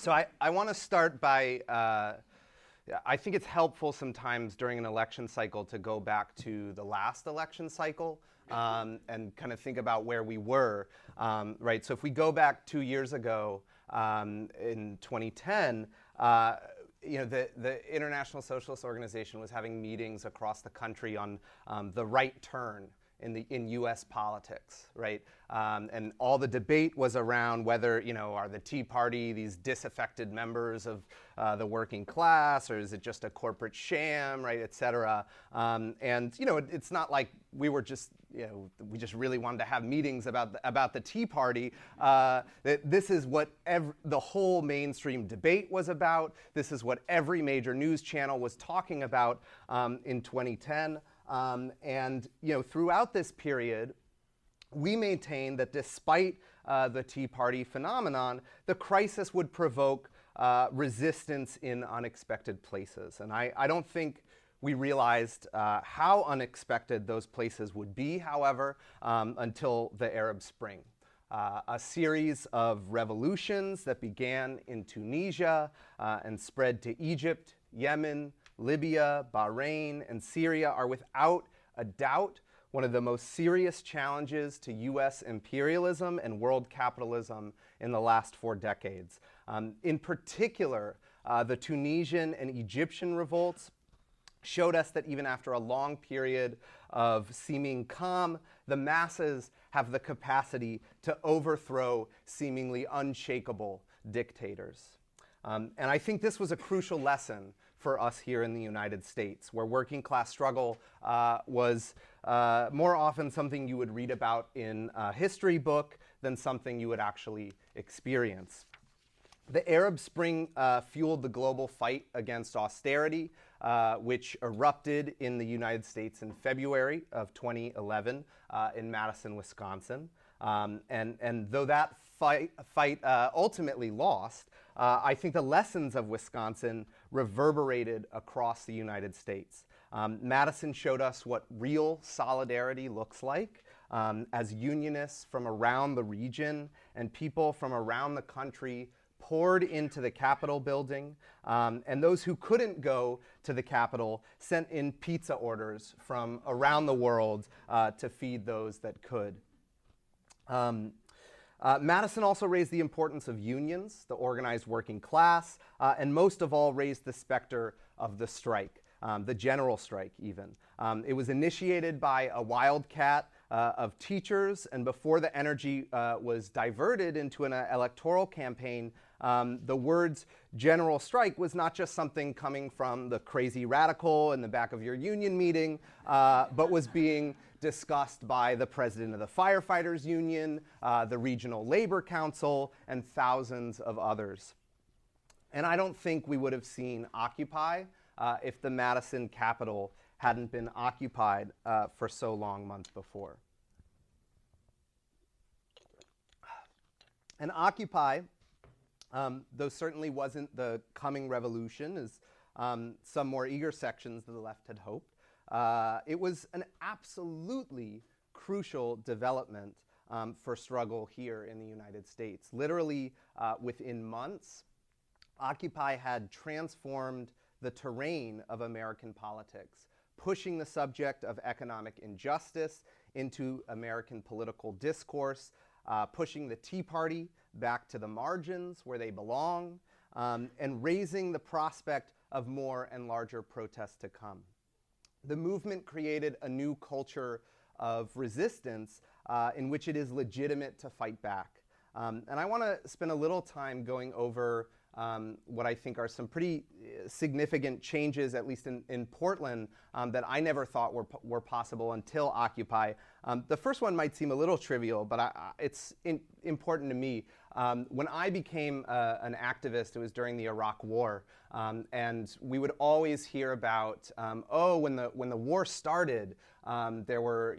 So I want to start by, I think it's helpful sometimes during an election cycle to go back to the last election cycle and kind of think about where we were, right? So if we go back 2 years ago in 2010, the International Socialist Organization was having meetings across the country on the right turn in U.S. politics, right? And all the debate was around whether, are the Tea Party these disaffected members of the working class, or is it just a corporate sham, right, et cetera. And, it's not like we were just, we just really wanted to have meetings about the Tea Party. This is what the whole mainstream debate was about. This is what every major news channel was talking about in 2010. And throughout this period, we maintained that despite the Tea Party phenomenon, the crisis would provoke resistance in unexpected places. And I don't think we realized how unexpected those places would be, however, until the Arab Spring. A series of revolutions that began in Tunisia and spread to Egypt, Yemen, Libya, Bahrain, and Syria are without a doubt one of the most serious challenges to U.S. imperialism and world capitalism in the last 4 decades. In particular, the Tunisian and Egyptian revolts showed us that even after a long period of seeming calm, the masses have the capacity to overthrow seemingly unshakable dictators. And I think this was a crucial lesson for us here in the United States, where working class struggle was more often something you would read about in a history book than something you would actually experience. The Arab Spring fueled the global fight against austerity, which erupted in the United States in February of 2011 in Madison, Wisconsin. And though that fight ultimately lost, I think the lessons of Wisconsin reverberated across the United States. Madison showed us what real solidarity looks like as unionists from around the region and people from around the country poured into the Capitol building, and those who couldn't go to the Capitol sent in pizza orders from around the world to feed those that could. Madison also raised the importance of unions, the organized working class, and most of all raised the specter of the strike, the general strike even. It was initiated by a wildcat of teachers, and before the energy was diverted into an electoral campaign, the words general strike was not just something coming from the crazy radical in the back of your union meeting, but was being discussed by the president of the firefighters union, the regional labor council, and thousands of others. And I don't think we would have seen Occupy if the Madison Capitol hadn't been occupied for so long months before. And Occupy, though certainly wasn't the coming revolution, as some more eager sections of the left had hoped, it was an absolutely crucial development for struggle here in the United States. Literally within months, Occupy had transformed the terrain of American politics, pushing the subject of economic injustice into American political discourse, pushing the Tea Party back to the margins where they belong, and raising the prospect of more and larger protests to come. The movement created a new culture of resistance in which it is legitimate to fight back. And I want to spend a little time going over what I think are some pretty significant changes, at least in Portland, that I never thought were possible until Occupy. The first one might seem a little trivial, but it's important to me. When I became an activist, it was during the Iraq War, and we would always hear about, when the war started, there were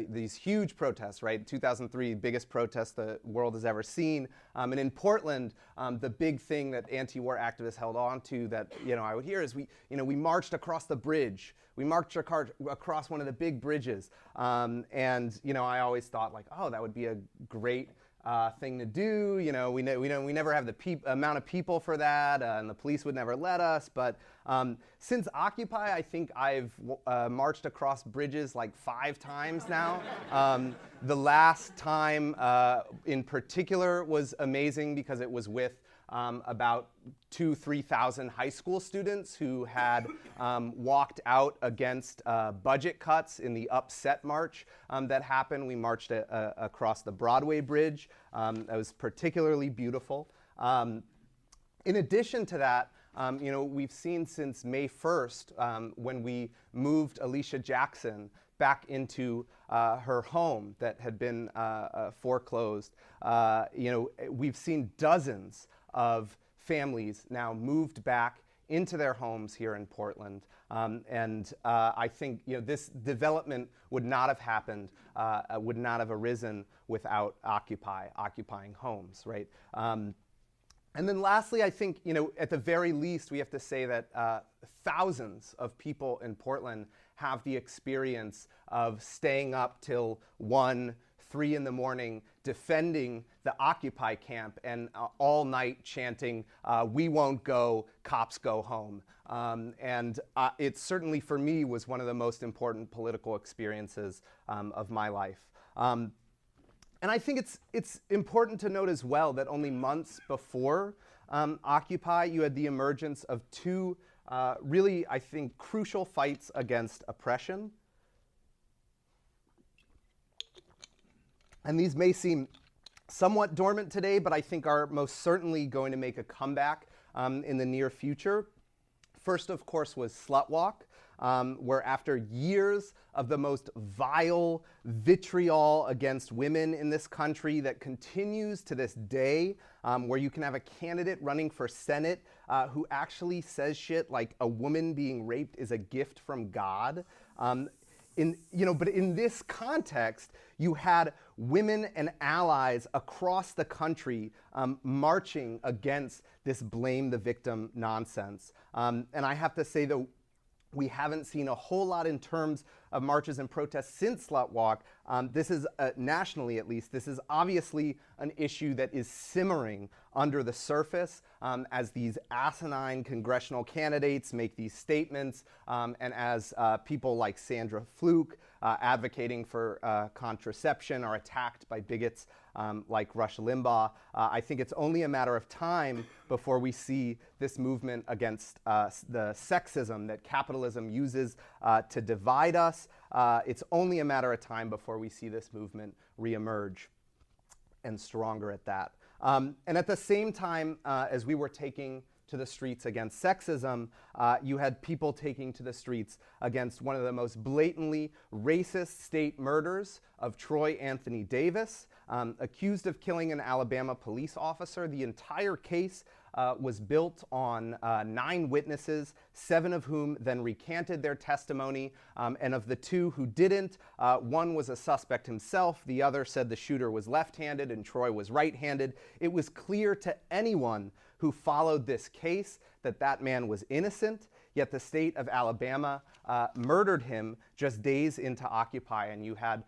these huge protests, right? 2003, biggest protests the world has ever seen, and in Portland, the big thing that anti-war activists held on to that I would hear is we marched across the bridge. We marched across one of the big bridges, and I always thought like, oh, that would be a great thing to do. You know, we never have the amount of people for that, and the police would never let us. But since Occupy, I think I've marched across bridges like 5 times now. The last time in particular was amazing because it was with about 2,000-3,000 high school students who had walked out against budget cuts in the Upset March that happened. We marched across the Broadway Bridge. That was particularly beautiful. In addition to that, you know, we've seen since May 1st, when we moved Alicia Jackson back into her home that had been foreclosed, you know, we've seen dozens of families now moved back into their homes here in Portland. I think, you know, this development would not have happened, would not have arisen without occupying homes, right? And then lastly, I think, you know, at the very least, we have to say that thousands of people in Portland have the experience of staying up till 1, 3 in the morning defending the Occupy camp and all night chanting, "We won't go, cops go home." It certainly, for me, was one of the most important political experiences of my life. And I think it's important to note as well that only months before Occupy, you had the emergence of 2 really, I think, crucial fights against oppression. And these may seem somewhat dormant today, but I think are most certainly going to make a comeback in the near future. First, of course, was Slut Walk, where after years of the most vile vitriol against women in this country that continues to this day, where you can have a candidate running for Senate who actually says shit like a woman being raped is a gift from God. But in this context, you had women and allies across the country marching against this blame the victim nonsense. And I have to say, though, we haven't seen a whole lot in terms of marches and protests since Slut Walk. This is, nationally at least, this is obviously an issue that is simmering under the surface as these asinine congressional candidates make these statements, and as people like Sandra Fluke advocating for contraception are attacked by bigots like Rush Limbaugh. I think it's only a matter of time before we see this movement against the sexism that capitalism uses to divide us. It's only a matter of time before we see this movement reemerge, and stronger at that. And at the same time, as we were taking to the streets against sexism, you had people taking to the streets against one of the most blatantly racist state murders of Troy Anthony Davis, accused of killing an Alabama police officer. The entire case was built on 9 witnesses, 7 of whom then recanted their testimony. And of the 2 who didn't, one was a suspect himself. The other said the shooter was left-handed and Troy was right-handed. It was clear to anyone who followed this case that that man was innocent, yet the state of Alabama murdered him just days into Occupy, and you had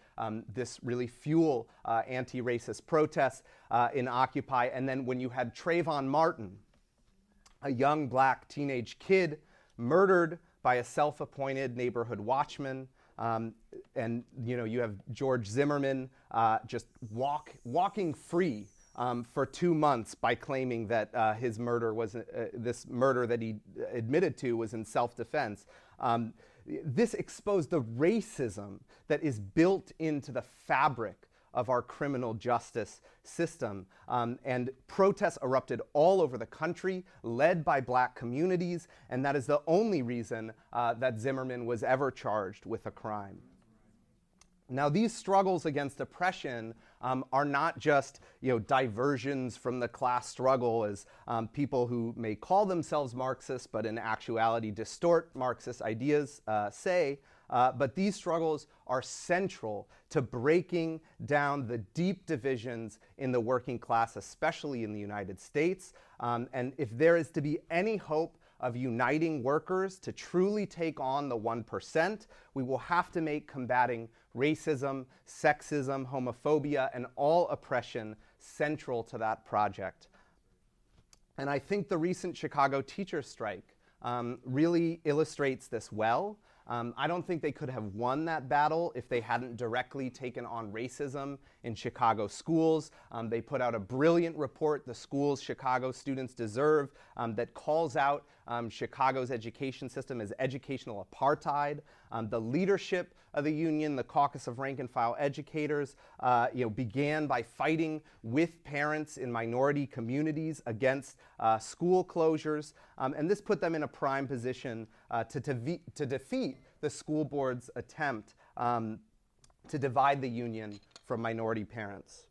this really fuel anti-racist protests in Occupy. And then when you had Trayvon Martin, a young black teenage kid murdered by a self-appointed neighborhood watchman, and you have George Zimmerman just walking free for 2 months by claiming that his murder was, this murder that he admitted to was in self-defense. This exposed the racism that is built into the fabric of our criminal justice system. And protests erupted all over the country, led by black communities, and that is the only reason that Zimmerman was ever charged with a crime. Now, these struggles against oppression are not just diversions from the class struggle, as people who may call themselves Marxists but in actuality distort Marxist ideas say, but these struggles are central to breaking down the deep divisions in the working class, especially in the United States. And if there is to be any hope of uniting workers to truly take on the 1%, we will have to make combating racism, sexism, homophobia, and all oppression central to that project. And I think the recent Chicago teacher strike really illustrates this well. I don't think they could have won that battle if they hadn't directly taken on racism in Chicago schools. They put out a brilliant report, The Schools Chicago Students Deserve, that calls out Chicago's education system as educational apartheid. The leadership of the union, the Caucus of Rank and File Educators, began by fighting with parents in minority communities against school closures, and this put them in a prime position to defeat the school board's attempt to divide the union from minority parents.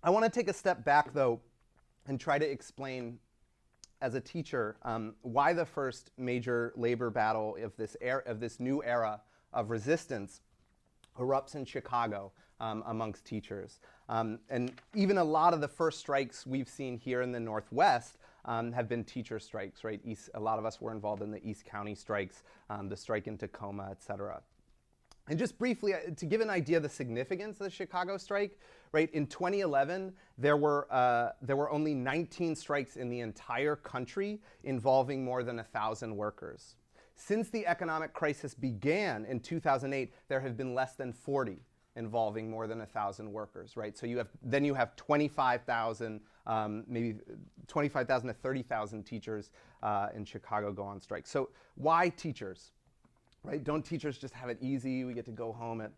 I want to take a step back, though, and try to explain, as a teacher, why the first major labor battle of this new era of resistance erupts in Chicago amongst teachers. And even a lot of the first strikes we've seen here in the Northwest have been teacher strikes, right? A lot of us were involved in the East County strikes, the strike in Tacoma, et cetera. And just briefly, to give an idea of the significance of the Chicago strike, right, in 2011, there were only 19 strikes in the entire country involving more than 1,000 workers. Since the economic crisis began in 2008, there have been less than 40 involving more than 1,000 workers, right? So you have 25,000, maybe 25,000 to 30,000 teachers in Chicago go on strike. So why teachers? Right? Don't teachers just have it easy? We get to go home at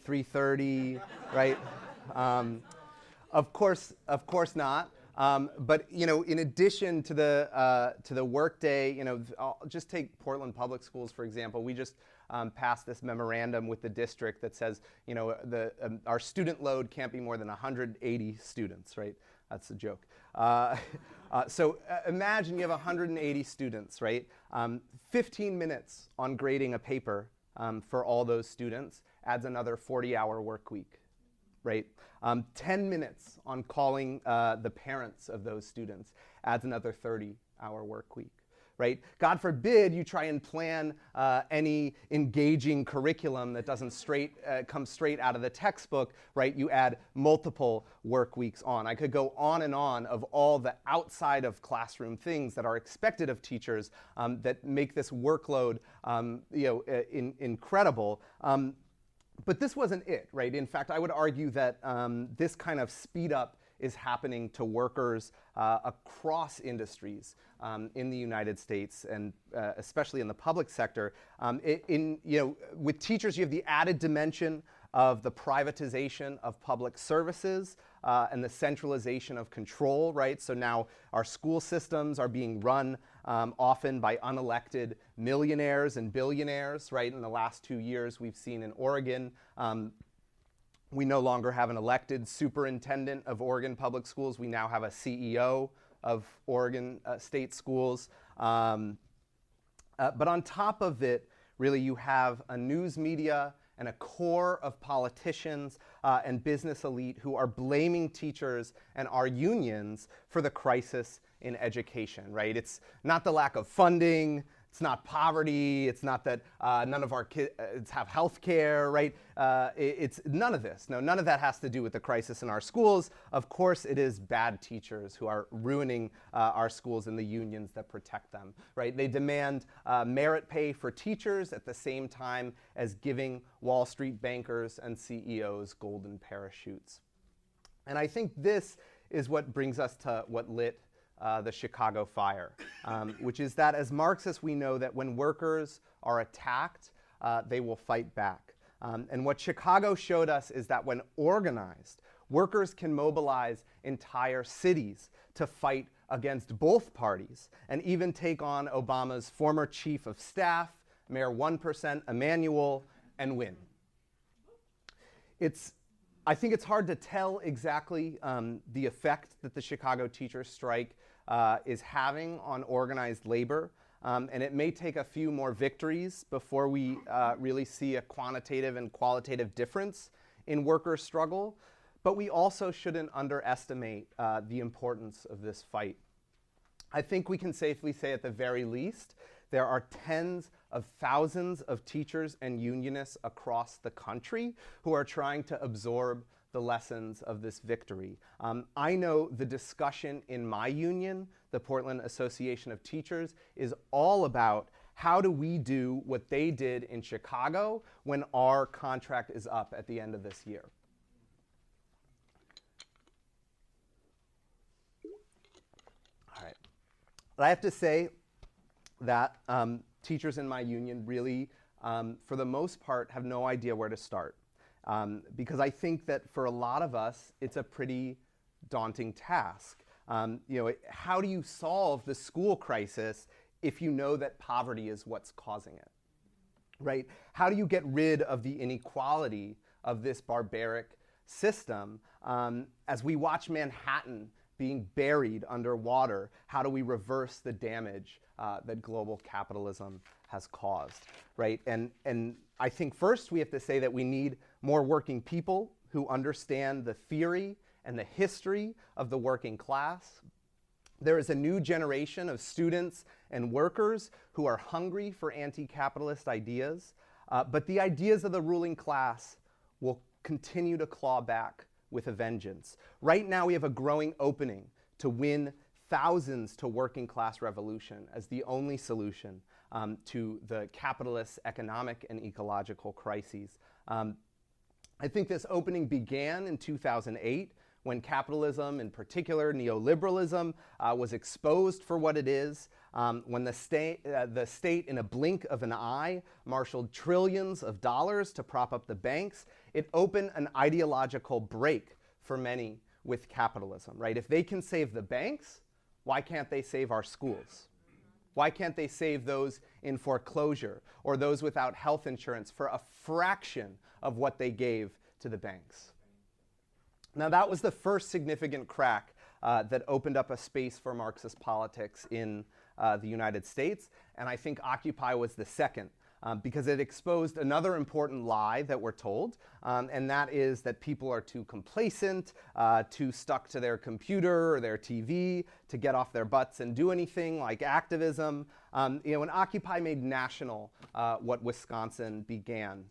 3:30, right? Of course not. But in addition to the workday, I'll just take Portland Public Schools for example. We just passed this memorandum with the district that says, our student load can't be more than 180 students, right? That's a joke. So imagine you have 180 students, right? 15 minutes on grading a paper for all those students adds another 40-hour work week, right? 10 minutes on calling the parents of those students adds another 30-hour work week, right? God forbid you try and plan any engaging curriculum that doesn't come straight out of the textbook, right? You add multiple work weeks on. I could go on and on of all the outside of classroom things that are expected of teachers that make this workload incredible. But this wasn't it, right? In fact, I would argue that this kind of speed up is happening to workers across industries in the United States, and especially in the public sector. With teachers, you have the added dimension of the privatization of public services and the centralization of control, right? So now our school systems are being run often by unelected millionaires and billionaires, right? In the last 2 years, we've seen in Oregon, we no longer have an elected superintendent of Oregon public schools. We now have a CEO of Oregon state schools. But on top of it, really, you have a news media and a core of politicians and business elite who are blaming teachers and our unions for the crisis in education, right? It's not the lack of funding. It's not poverty. It's not that none of our kids have health care, right? It's none of this. No, none of that has to do with the crisis in our schools. Of course, it is bad teachers who are ruining our schools and the unions that protect them, right? They demand merit pay for teachers at the same time as giving Wall Street bankers and CEOs golden parachutes. And I think this is what brings us to what lit the Chicago fire, which is that as Marxists, we know that when workers are attacked, they will fight back. And what Chicago showed us is that when organized, workers can mobilize entire cities to fight against both parties and even take on Obama's former chief of staff, Mayor 1%, Emanuel, and win. I think it's hard to tell exactly the effect that the Chicago teachers strike is having on organized labor. And it may take a few more victories before we really see a quantitative and qualitative difference in worker struggle. But we also shouldn't underestimate the importance of this fight. I think we can safely say at the very least There are tens of thousands of teachers and unionists across the country who are trying to absorb the lessons of this victory. I know the discussion in my union, the Portland Association of Teachers, is all about how do we do what they did in Chicago when our contract is up at the end of this year. All right. But I have to say that teachers in my union really, for the most part, have no idea where to start. Because I think that for a lot of us, it's a pretty daunting task. How do you solve the school crisis if you know that poverty is what's causing it, right? How do you get rid of the inequality of this barbaric system? As we watch Manhattan being buried underwater, how do we reverse the damage that global capitalism has caused, right? And I think first we have to say that we need more working people who understand the theory and the history of the working class. There is a new generation of students and workers who are hungry for anti-capitalist ideas, but the ideas of the ruling class will continue to claw back with a vengeance. Right now we have a growing opening to win thousands to working class revolution as the only solution to the capitalist economic and ecological crises. I think this opening began in 2008 when capitalism, in particular neoliberalism, was exposed for what it is, when the state, in a blink of an eye, marshaled trillions of dollars to prop up the banks. It opened an ideological break for many with capitalism, right? If they can save the banks, why can't they save our schools? Why can't they save those in foreclosure or those without health insurance for a fraction of what they gave to the banks? Now, that was the first significant crack that opened up a space for Marxist politics in the United States, and I think Occupy was the second, because it exposed another important lie that we're told, and that is that people are too complacent, too stuck to their computer or their TV to get off their butts and do anything like activism. And Occupy made national what Wisconsin began,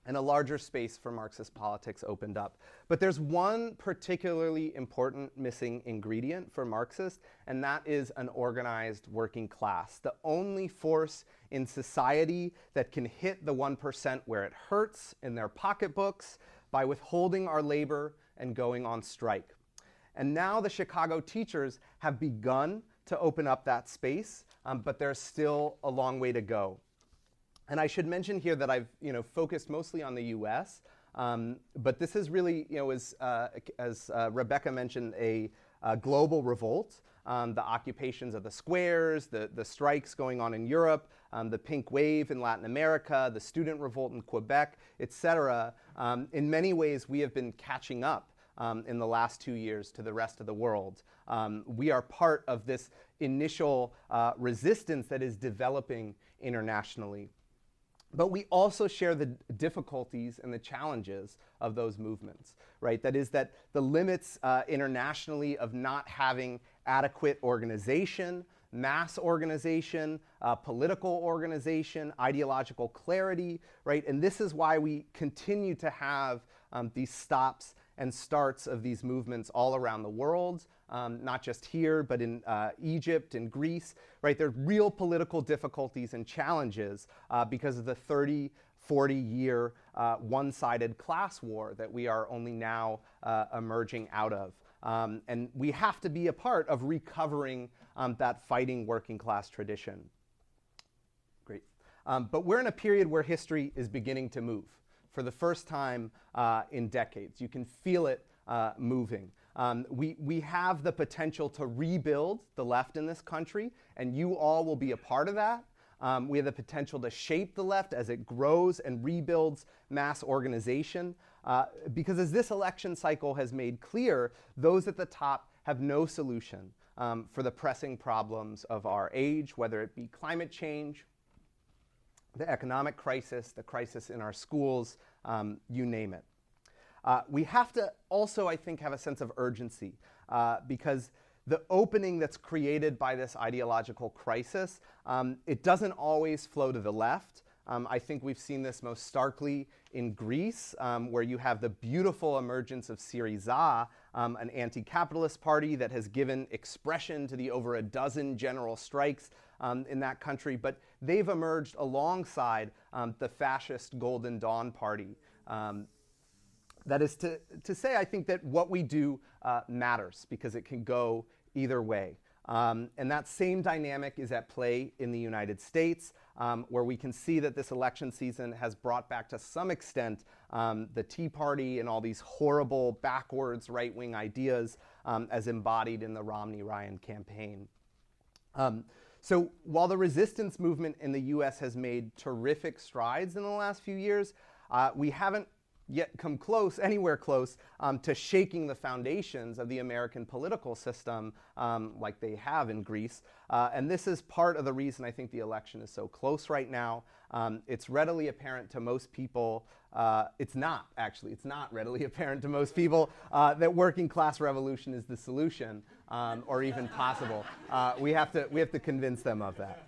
and a larger space for Marxist politics opened up. But there's one particularly important missing ingredient for Marxists, and that is an organized working class, the only force in society that can hit the 1% where it hurts in their pocketbooks by withholding our labor and going on strike. And now the Chicago teachers have begun to open up that space, but there's still a long way to go. And I should mention here that I've focused mostly on the U.S., but this is really, as Rebecca mentioned, a global revolt. The occupations of the squares, the strikes going on in Europe, the pink wave in Latin America, the student revolt in Quebec, etc. In many ways, we have been catching up in the last 2 years to the rest of the world. We are part of this initial resistance that is developing internationally. But we also share the difficulties and the challenges of those movements, right? That is that the limits internationally of not having adequate organization, mass organization, political organization, ideological clarity, right? And this is why we continue to have these stops and starts of these movements all around the world, not just here, but in Egypt and Greece, right? There are real political difficulties and challenges because of the 30, 40-year one-sided class war that we are only now emerging out of. And we have to be a part of recovering that fighting working class tradition. Great. But we're in a period where history is beginning to move for the first time in decades. You can feel it moving. We have the potential to rebuild the left in this country, and you all will be a part of that. We have the potential to shape the left as it grows and rebuilds mass organization. Because as this election cycle has made clear, those at the top have no solution for the pressing problems of our age, whether it be climate change, the economic crisis, the crisis in our schools, you name it. We have to also, I think, have a sense of urgency because the opening that's created by this ideological crisis, it doesn't always flow to the left. I think we've seen this most starkly in Greece, where you have the beautiful emergence of Syriza, an anti-capitalist party that has given expression to the over a dozen general strikes in that country. But they've emerged alongside the fascist Golden Dawn Party. That is to say, I think that what we do matters because it can go either way. And that same dynamic is at play in the United States, where we can see that this election season has brought back to some extent the Tea Party and all these horrible backwards right-wing ideas as embodied in the Romney-Ryan campaign. So while the resistance movement in the US has made terrific strides in the last few years, we haven't yet come close, anywhere close, to shaking the foundations of the American political system like they have in Greece. And this is part of the reason I think the election is so close right now. It's readily apparent to most people, it's not readily apparent to most people that working class revolution is the solution or even possible. We have to convince them of that.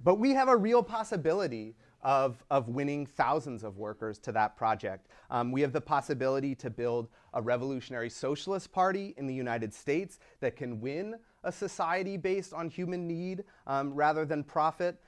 But we have a real possibility of winning thousands of workers to that project. We have the possibility to build a revolutionary socialist party in the United States that can win a society based on human need rather than profit.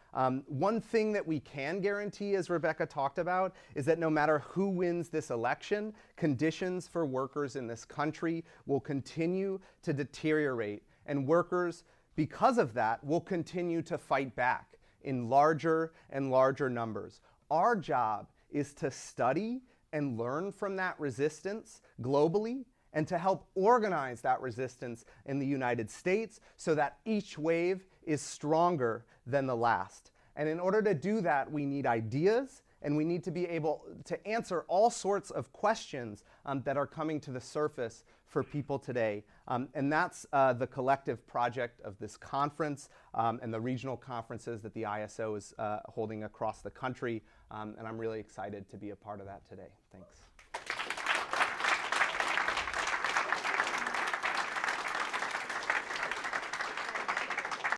One thing that we can guarantee, as Rebecca talked about, is that no matter who wins this election, conditions for workers in this country will continue to deteriorate, and workers, because of that, will continue to fight back in larger and larger numbers. Our job is to study and learn from that resistance globally and to help organize that resistance in the United States so that each wave is stronger than the last. And in order to do that, we need ideas, and we need to be able to answer all sorts of questions that are coming to the surface for people today. And that's the collective project of this conference and the regional conferences that the ISO is holding across the country. And I'm really excited to be a part of that today. Thanks.